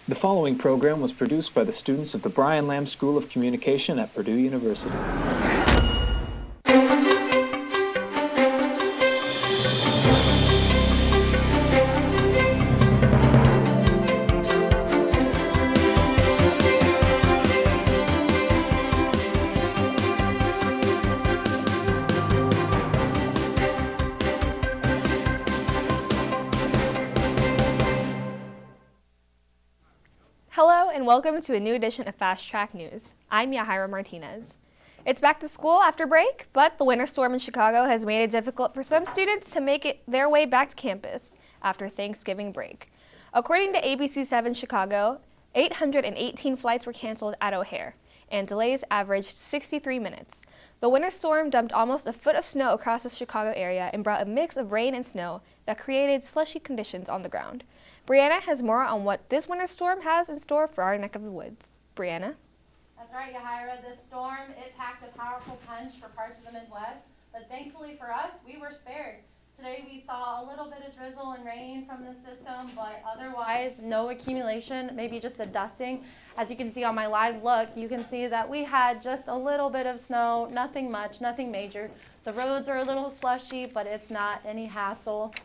The following program was produced by the students of the Brian Lamb School of Communication at Purdue University. Hello and welcome to a new edition of Fast Track News. I'm Yahaira Martinez. It's back to school after break, but the winter storm in Chicago has made it difficult for some students to make it their way back to campus after Thanksgiving break. According to ABC7 Chicago, 818 flights were canceled at O'Hare, and delays averaged 63 minutes. The winter storm dumped almost a foot of snow across the Chicago area and brought a mix of rain and snow that created slushy conditions on the ground. Brianna has more on what this winter storm has in store for our neck of the woods. Brianna? That's right, Yahaira. This storm, it packed a powerful punch for parts of the Midwest, but thankfully for us, we were spared. Today we saw a little bit of drizzle and rain from the system, but otherwise no accumulation, maybe just a dusting. As you can see on my live look, you can see that we had just a little bit of snow, nothing much, nothing major. The roads are a little slushy, but it's not any hassle.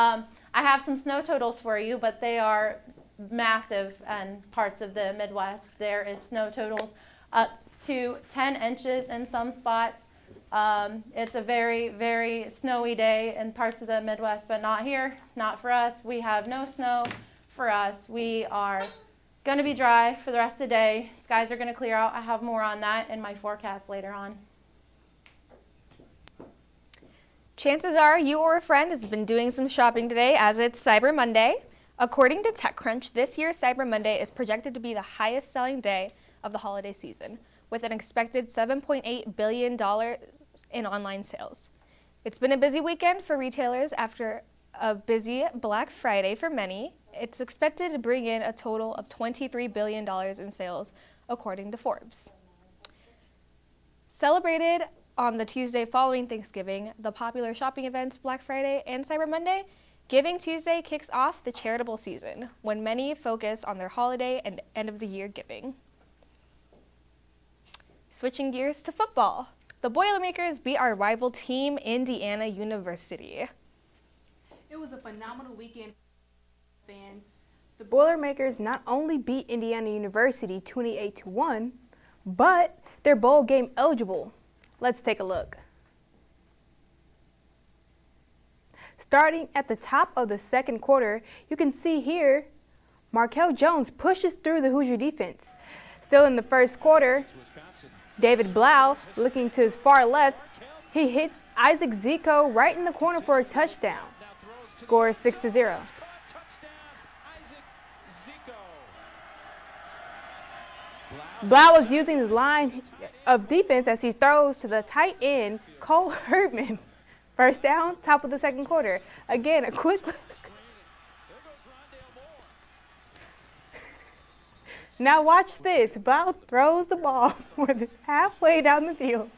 I have some snow totals for you, but they are massive in parts of the Midwest. There is snow totals up to 10 inches in some spots. It's a very, very snowy day in parts of the Midwest, but not here, not for us. We have no snow for us. We are going to be dry for the rest of the day. Skies are going to clear out. I have more on that in my forecast later on. Chances are you or a friend has been doing some shopping today as it's Cyber Monday. According to TechCrunch, this year's Cyber Monday is projected to be the highest selling day of the holiday season, with an expected $7.8 billion in online sales. It's been a busy weekend for retailers after a busy Black Friday for many. It's expected to bring in a total of $23 billion in sales, according to Forbes. Celebrated on the Tuesday following Thanksgiving, the popular shopping events Black Friday and Cyber Monday, Giving Tuesday kicks off the charitable season, when many focus on their holiday and end-of-the-year giving. Switching gears to football, the Boilermakers beat our rival team, Indiana University. It was a phenomenal weekend for fans. The Boilermakers not only beat Indiana University 28-1, but they're bowl game eligible. Let's take a look. Starting at the top of the second quarter, you can see here, Markel Jones pushes through the Hoosier defense. Still in the first quarter, David Blau, looking to his far left, he hits Isaac Zico right in the corner for a touchdown. Score is 6-0. Blau is using his line of defense as he throws to the tight end, Cole Herdman. First down, top of the second quarter. Again, a quick look. Now watch this. Blau throws the ball more than halfway down the field.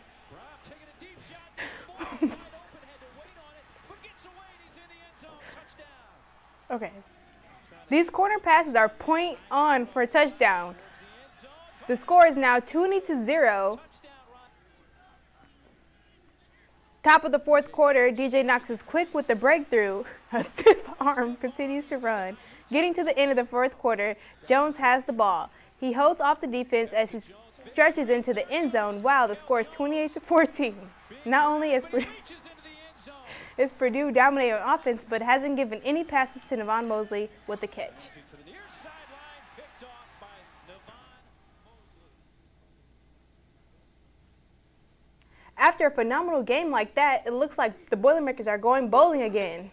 Okay. These corner passes are point on for a touchdown. The score is now 20-0. Top of the fourth quarter, DJ Knox is quick with the breakthrough. A stiff arm continues to run. Getting to the end of the fourth quarter, Jones has the ball. He holds off the defense as he stretches into the end zone. Wow, the score is 28-14. Not only is Purdue dominating on offense, but hasn't given any passes to Nevon Mosley with the catch. After a phenomenal game like that, it looks like the Boilermakers are going bowling again.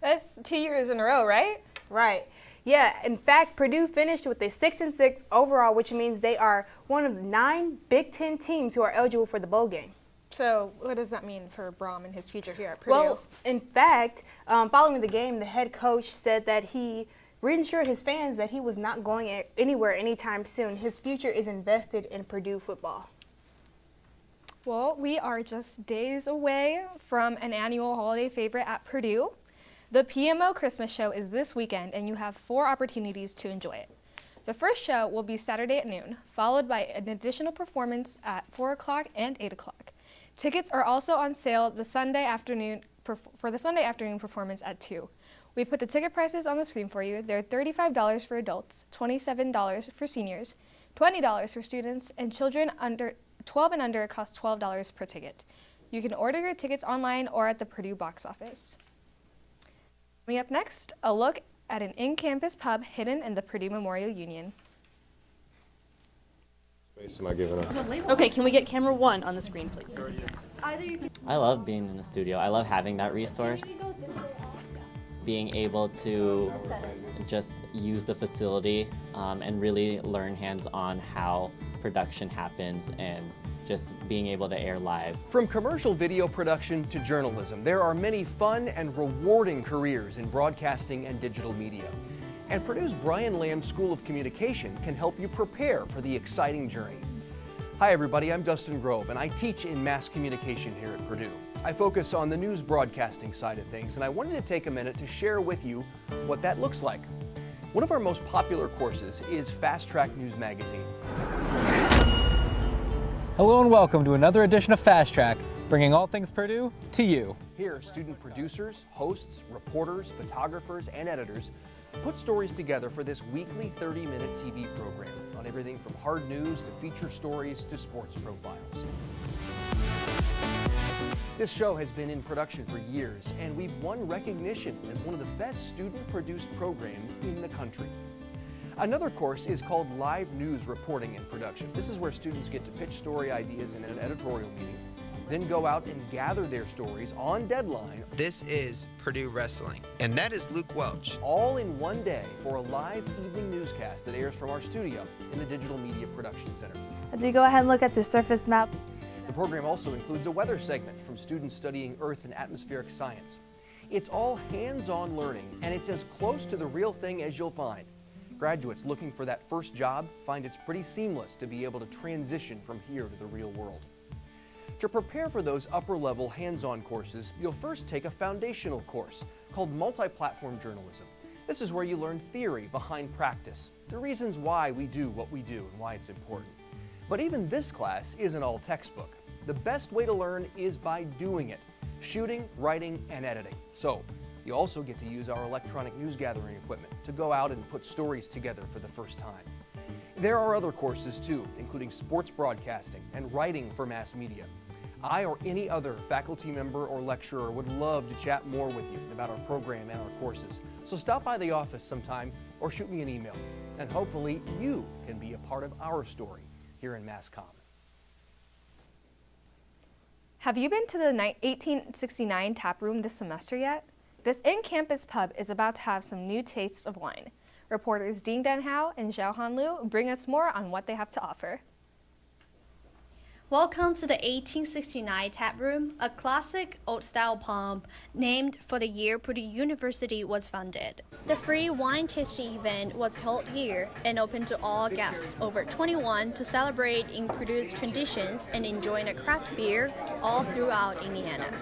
That's 2 years in a row, right? Right. Yeah, in fact, Purdue finished with a 6-6 overall, which means they are one of the 9 Big Ten teams who are eligible for the bowl game. So what does that mean for Brom and his future here at Purdue? Well, in fact, following the game, the head coach said that he reassured his fans that he was not going anywhere anytime soon. His future is invested in Purdue football. Well, we are just days away from an annual holiday favorite at Purdue. The PMO Christmas show is this weekend, and you have 4 opportunities to enjoy it. The first show will be Saturday at noon, followed by an additional performance at 4 o'clock and 8 o'clock. Tickets are also on sale the Sunday afternoon for the Sunday afternoon performance at 2. We've put the ticket prices on the screen for you. They're $35 for adults, $27 for seniors, $20 for students, and children under 12 and under cost $12 per ticket. You can order your tickets online or at the Purdue box office. Coming up next, a look at an in-campus pub hidden in the Purdue Memorial Union. Space am I giving up? Okay, can we get camera 1 on the screen, please? I love being in the studio. I love having that resource. Being able to just use the facility and really learn hands-on how production happens and just being able to air live. From commercial video production to journalism, there are many fun and rewarding careers in broadcasting and digital media. And Purdue's Brian Lamb School of Communication can help you prepare for the exciting journey. Hi everybody, I'm Dustin Grove and I teach in mass communication here at Purdue. I focus on the news broadcasting side of things, and I wanted to take a minute to share with you what that looks like. One of our most popular courses is Fast Track News Magazine. Hello and welcome to another edition of Fast Track, bringing all things Purdue to you. Here, student producers, hosts, reporters, photographers, and editors put stories together for this weekly 30-minute TV program on everything from hard news to feature stories to sports profiles. This show has been in production for years, and we've won recognition as one of the best student-produced programs in the country. Another course is called Live News Reporting and Production. This is where students get to pitch story ideas in an editorial meeting, then go out and gather their stories on deadline. This is Purdue Wrestling, and that is Luke Welch. All in one day for a live evening newscast that airs from our studio in the Digital Media Production Center. As we go ahead and look at the surface map. The program also includes a weather segment from students studying Earth and atmospheric science. It's all hands-on learning, and it's as close to the real thing as you'll find. Graduates looking for that first job find it's pretty seamless to be able to transition from here to the real world. To prepare for those upper-level hands-on courses, you'll first take a foundational course called Multi-Platform Journalism. This is where you learn theory behind practice, the reasons why we do what we do and why it's important. But even this class isn't all textbook. The best way to learn is by doing it, shooting, writing, and editing. So, you also get to use our electronic news gathering equipment to go out and put stories together for the first time. There are other courses too, including sports broadcasting and writing for mass media. I or any other faculty member or lecturer would love to chat more with you about our program and our courses. So stop by the office sometime or shoot me an email, and hopefully you can be a part of our story here in Mass Comm. Have you been to the 1869 tap room this semester yet? This in-campus pub is about to have some new tastes of wine. Reporters Ding Dunhao and Zhao Hanlu bring us more on what they have to offer. Welcome to the 1869 Tap Room, a classic old-style pub named for the year Purdue University was founded. The free wine tasting event was held here and open to all guests over 21 to celebrate in Purdue's traditions and enjoying a craft beer all throughout Indiana.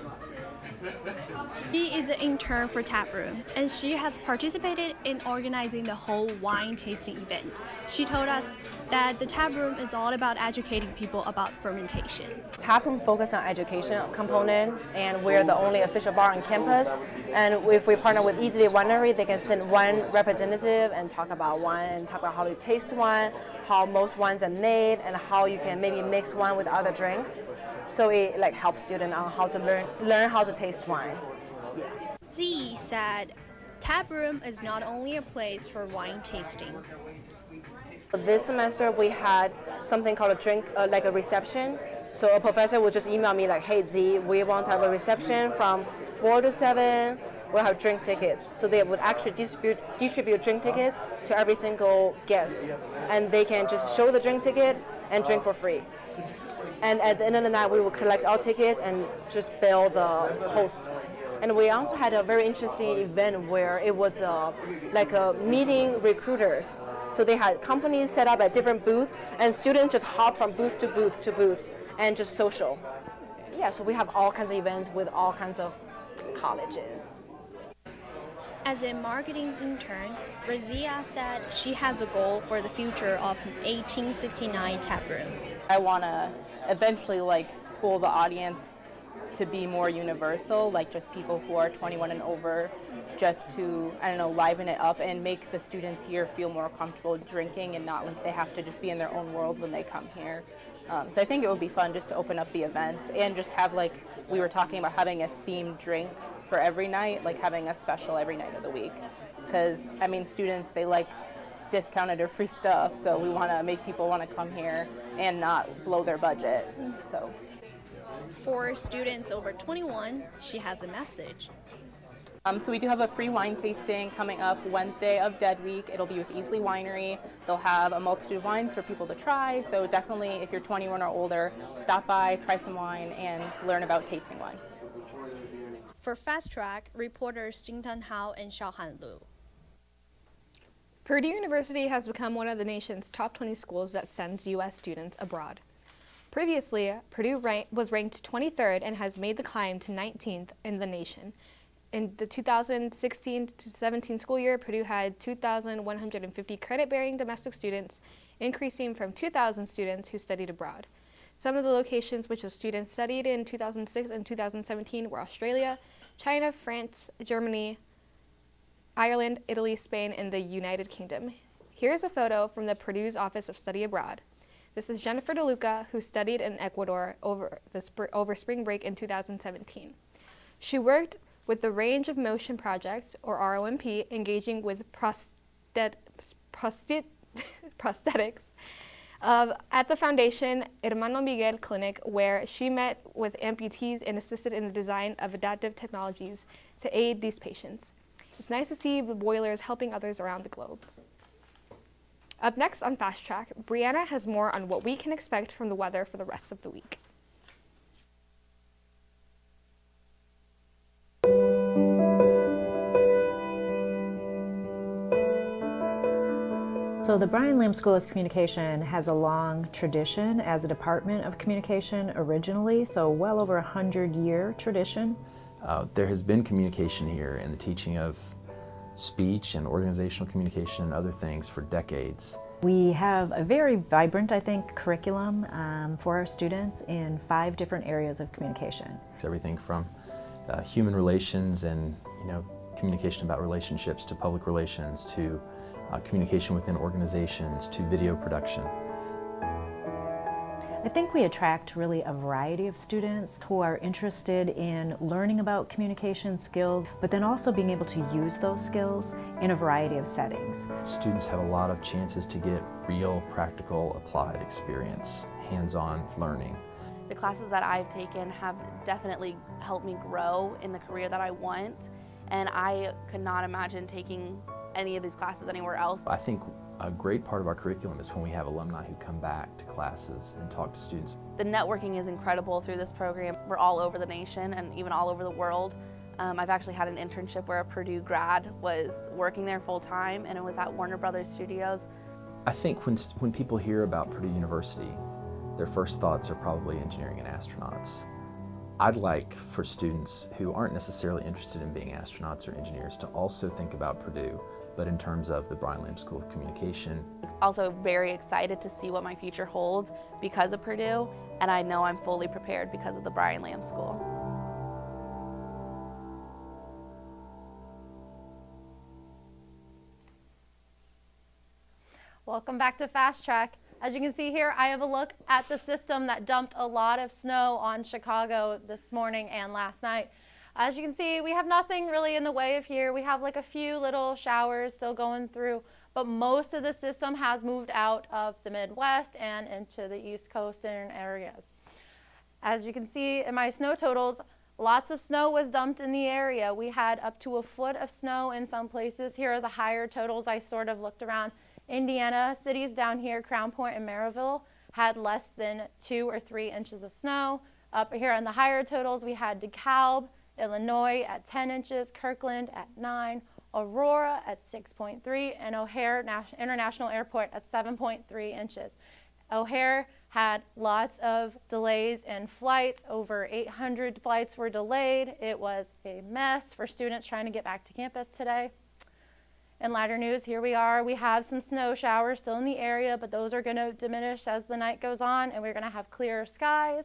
She is an intern for Tap Room, and she has participated in organizing the whole wine tasting event. She told us that the Tap Room is all about educating people about fermentation. Tap Room focuses on education component, and we're the only official bar on campus. And if we partner with Easily Winery, they can send one representative and talk about wine, and talk about how to taste wine, how most wines are made, and how you can maybe mix wine with other drinks. So it helps students on how to learn how to taste wine. Yeah. Z said, Tap Room is not only a place for wine tasting. This semester we had something called a drink, like a reception. So a professor would just email me like, hey Z, we want to have a reception from 4 to 7. We'll have drink tickets. So they would actually distribute drink tickets to every single guest. And they can just show the drink ticket and drink for free. And at the end of the night, we will collect our tickets and just bill the host. And we also had a very interesting event where it was like a meeting recruiters. So they had companies set up at different booths, and students just hop from booth to booth to booth and just social. yeah, so we have all kinds of events with all kinds of colleges. As a marketing intern, Razia said she has a goal for the future of 1869 Tap Room. I want to eventually pull the audience to be more universal, like just people who are 21 and over, just to, I don't know, liven it up and make the students here feel more comfortable drinking and not like they have to just be in their own world when they come here. So I think it would be fun just to open up the events and just have, like we were talking about, having a themed drink for every night, like having a special every night of the week. Because, I mean, students, they like discounted or free stuff, so we want to make people want to come here and not blow their budget. So. For students over 21, she has a message. So we do have a free wine tasting coming up Wednesday of Dead Week. It'll be with Easley Winery. They'll have a multitude of wines for people to try. So definitely, if you're 21 or older, stop by, try some wine, and learn about tasting wine. For Fast Track, reporters Jingtan Hao and Xiaohan Lu. Purdue University has become one of the nation's top 20 schools that sends U.S. students abroad. Previously, Purdue was ranked 23rd and has made the climb to 19th in the nation. In the 2016-17 school year, Purdue had 2,150 credit-bearing domestic students, increasing from 2,000 students who studied abroad. Some of the locations which the students studied in 2006 and 2017 were Australia, China, France, Germany, Ireland, Italy, Spain, and the United Kingdom. Here's a photo from the Purdue's Office of Study Abroad. This is Jennifer DeLuca, who studied in Ecuador over spring break in 2017. She worked with the Range of Motion Project, or ROMP, engaging with prosthetics at the Foundation Hermano Miguel Clinic, where she met with amputees and assisted in the design of adaptive technologies to aid these patients. It's nice to see the Boilers helping others around the globe. Up next on Fast Track, Brianna has more on what we can expect from the weather for the rest of the week. So the Brian Lamb School of Communication has a long tradition as a department of communication originally, so well over 100-year tradition. There has been communication here in the teaching of speech and organizational communication and other things for decades. We have a very vibrant, I think, curriculum for our students in 5 different areas of communication. It's everything from human relations and communication about relationships to public relations to communication within organizations to video production. I think we attract really a variety of students who are interested in learning about communication skills, but then also being able to use those skills in a variety of settings. Students have a lot of chances to get real, practical, applied experience, hands-on learning. The classes that I've taken have definitely helped me grow in the career that I want, and I could not imagine taking any of these classes anywhere else. I think a great part of our curriculum is when we have alumni who come back to classes and talk to students. The networking is incredible through this program. We're all over the nation and even all over the world. I've actually had an internship where a Purdue grad was working there full time, and it was at Warner Brothers Studios. I think when people hear about Purdue University, their first thoughts are probably engineering and astronauts. I'd like for students who aren't necessarily interested in being astronauts or engineers to also think about Purdue, but in terms of the Brian Lamb School of Communication. Also very excited to see what my future holds because of Purdue, and I know I'm fully prepared because of the Brian Lamb School. Welcome back to Fast Track. As you can see here, I have a look at the system that dumped a lot of snow on Chicago this morning and last night. As you can see, we have nothing really in the way of here. We have like a few little showers still going through, but most of the system has moved out of the Midwest and into the East Coastern areas. As you can see in my snow totals, lots of snow was dumped in the area. We had up to a foot of snow in some places. Here are the higher totals. I sort of looked around. Indiana cities down here, Crown Point and Maryville, had less than 2 or 3 inches of snow. Up here on the higher totals, we had DeKalb, Illinois at 10 inches, Kirkland at 9, Aurora at 6.3, and O'Hare International Airport at 7.3 inches. O'Hare had lots of delays in flights. Over 800 flights were delayed. It was a mess for students trying to get back to campus today. In lighter news, here we are. We have some snow showers still in the area, but those are going to diminish as the night goes on, and we're going to have clearer skies.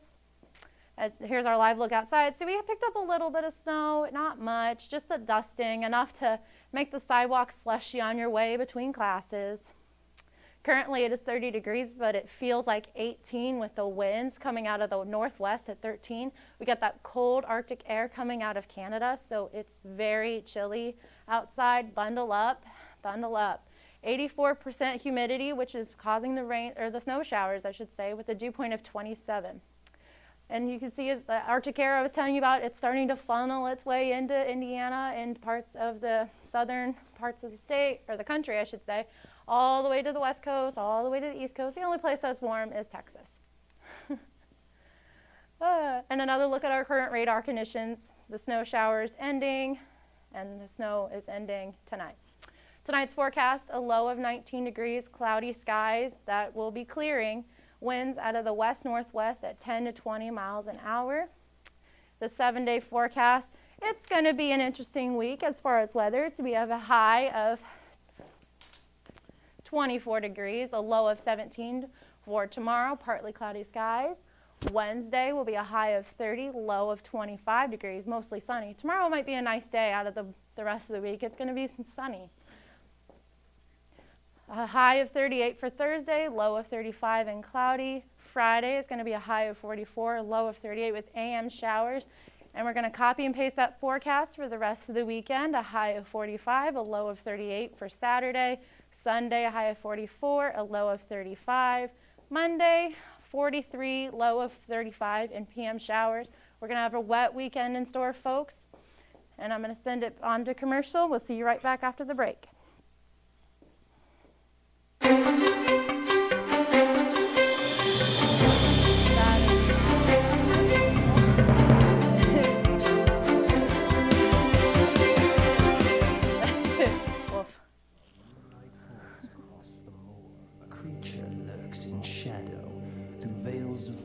Here's our live look outside. So we picked up a little bit of snow, not much, just a dusting, enough to make the sidewalk slushy on your way between classes. Currently it is 30 degrees, but it feels like 18 with the winds coming out of the northwest at 13. We got that cold Arctic air coming out of Canada, so it's very chilly outside. Bundle up, bundle up. 84% humidity, which is causing the rain, or the snow showers, I should say, with a dew point of 27. And you can see as the Arctic air I was telling you about, it's starting to funnel its way into Indiana and parts of the southern parts of the state, or the country, I should say, all the way to the west coast, all the way to the east coast. The only place that's warm is Texas. And another look at our current radar conditions. The snow showers ending, and the snow is ending tonight. Tonight's forecast, a low of 19 degrees, cloudy skies that will be clearing. Winds out of the west-northwest at 10 to 20 miles an hour. The 7-day forecast, it's going to be an interesting week as far as weather. We have a high of 24 degrees, a low of 17 for tomorrow, partly cloudy skies. Wednesday will be a high of 30, low of 25 degrees, mostly sunny. Tomorrow might be a nice day out of the rest of the week. It's going to be some sunny. A high of 38 for Thursday, low of 35 and cloudy. Friday is going to be a high of 44, low of 38 with AM showers. And we're going to copy and paste that forecast for the rest of the weekend. A high of 45, a low of 38 for Saturday. Sunday, a high of 44, a low of 35. Monday, 43, low of 35 and PM showers. We're going to have a wet weekend in store, folks. And I'm going to send it on to commercial. We'll see you right back after the break.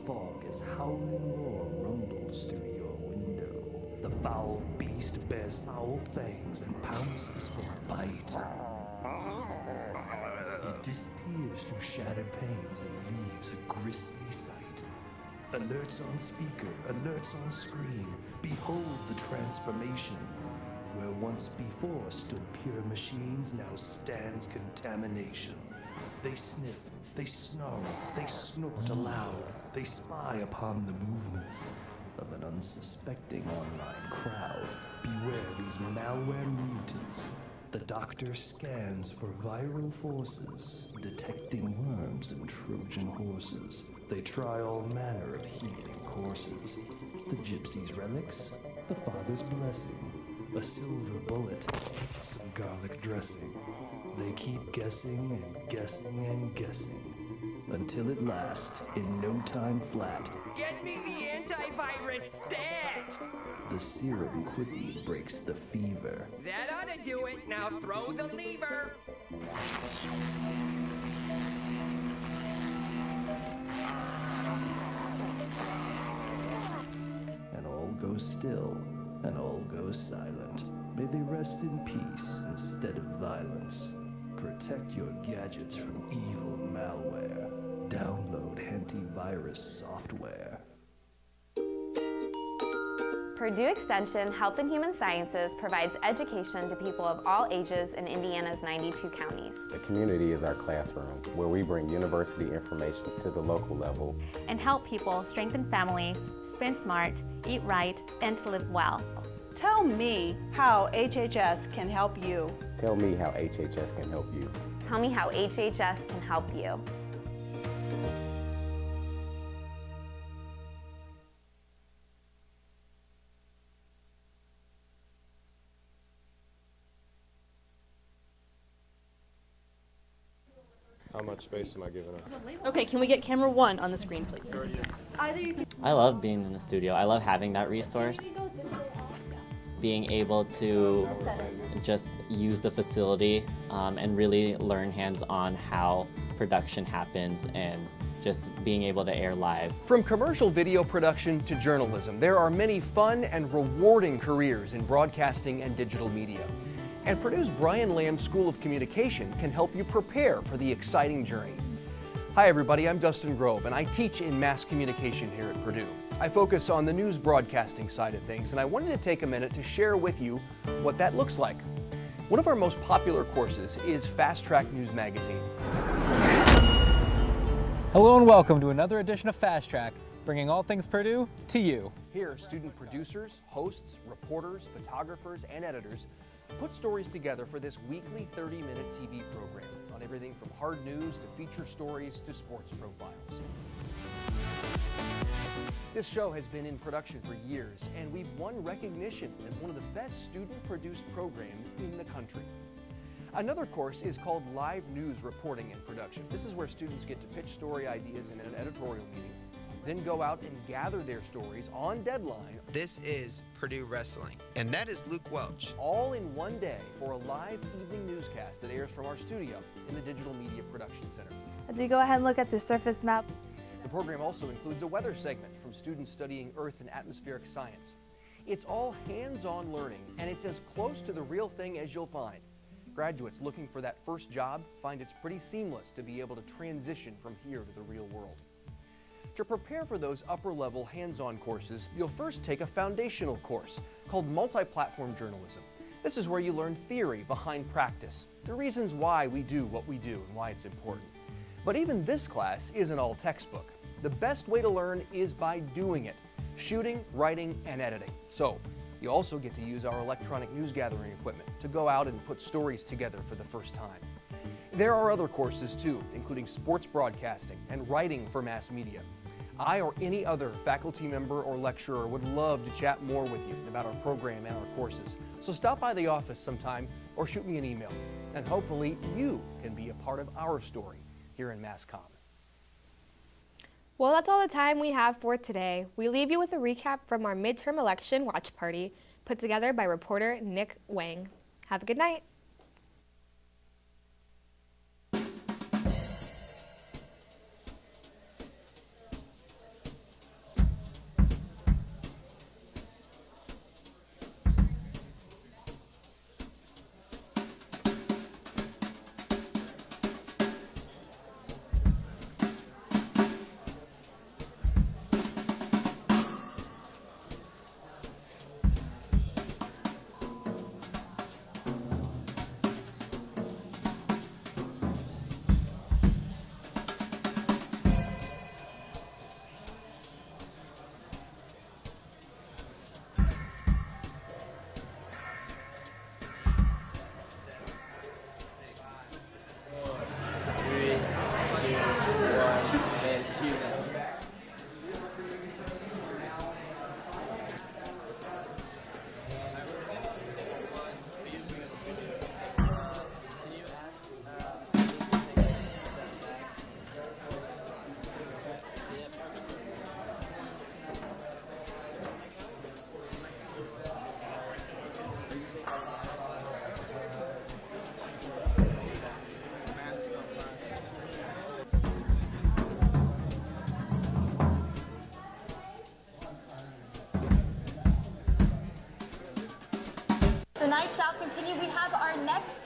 Fog as howling roar rumbles through your window. The foul beast bears foul fangs and pounces for a bite. It disappears through shattered panes and leaves a grisly sight. Alerts on speaker, alerts on screen. Behold the transformation. Where once before stood pure machines, now stands contamination. They sniff, they snarl, they snort aloud. They spy upon the movements of an unsuspecting online crowd. Beware these malware mutants. The doctor scans for viral forces, detecting worms and Trojan horses. They try all manner of healing courses. The gypsy's relics, the father's blessing, a silver bullet, some garlic dressing. They keep guessing and guessing and guessing. Until at last, in no time flat, get me the antivirus stat! The serum quickly breaks the fever. That ought to do it. Now throw the lever. And all goes still, and all goes silent. May they rest in peace instead of violence. Protect your gadgets from evil malware. Download antivirus software. Purdue Extension Health and Human Sciences provides education to people of all ages in Indiana's 92 counties. The community is our classroom, where we bring university information to the local level and help people strengthen families, spend smart, eat right, and to live well. Tell me how HHS can help you. Tell me how HHS can help you. Tell me how HHS can help you. How much space am I giving up? Okay, can we get camera 1 on the screen, please? I love being in the studio. I love having that resource. Being able to just use the facility and really learn hands-on how production happens and just being able to air live. From commercial video production to journalism, there are many fun and rewarding careers in broadcasting and digital media. And Purdue's Brian Lamb School of Communication can help you prepare for the exciting journey. Hi everybody, I'm Dustin Grove and I teach in mass communication here at Purdue. I focus on the news broadcasting side of things, and I wanted to take a minute to share with you what that looks like. One of our most popular courses is Fast Track News Magazine. Hello and welcome to another edition of Fast Track, bringing all things Purdue to you. Here, student producers, hosts, reporters, photographers, and editors put stories together for this weekly 30-minute TV program on everything from hard news to feature stories to sports profiles. This show has been in production for years, and we've won recognition as one of the best student-produced programs in the country. Another course is called Live News Reporting and Production. This is where students get to pitch story ideas in an editorial meeting, then go out and gather their stories on deadline. This is Purdue Wrestling, and that is Luke Welch. All in one day for a live evening newscast that airs from our studio in the Digital Media Production Center. As we go ahead and look at the surface map. The program also includes a weather segment from students studying Earth and atmospheric science. It's all hands-on learning, and it's as close to the real thing as you'll find. Graduates looking for that first job find it's pretty seamless to be able to transition from here to the real world. To prepare for those upper-level hands-on courses, you'll first take a foundational course called Multi-Platform Journalism. This is where you learn theory behind practice, the reasons why we do what we do and why it's important. But even this class isn't all textbook. The best way to learn is by doing it, shooting, writing, and editing. So, you also get to use our electronic news gathering equipment to go out and put stories together for the first time. There are other courses too, including sports broadcasting and writing for mass media. I or any other faculty member or lecturer would love to chat more with you about our program and our courses. So stop by the office sometime or shoot me an email, and hopefully you can be a part of our story here in MassCom. Well, that's all the time we have for today. We leave you with a recap from our midterm election watch party put together by reporter Nick Wang. Have a good night. The night shall continue. We have our next